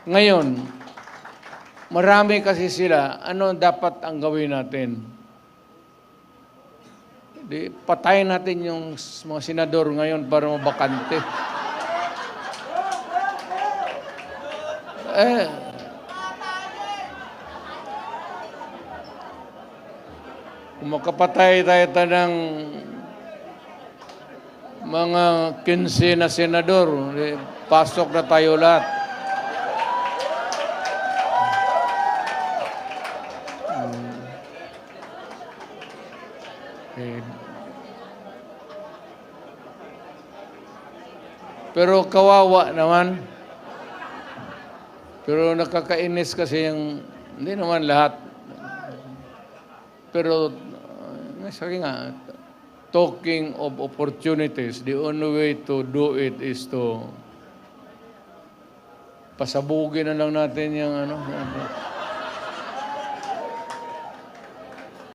Ngayon, marami kasi sila, ano dapat ang gawin natin? Di, patayin natin yung mga senador ngayon para mabakante. Kung makapatay tayo ng mga 15 na senador, pasok na tayo lahat. Pero kawawa naman. Pero nakakainis kasi yung, hindi naman lahat. Pero, sabi nga, talking of opportunities, the only way to do it is to pasabugin na lang natin yung ano.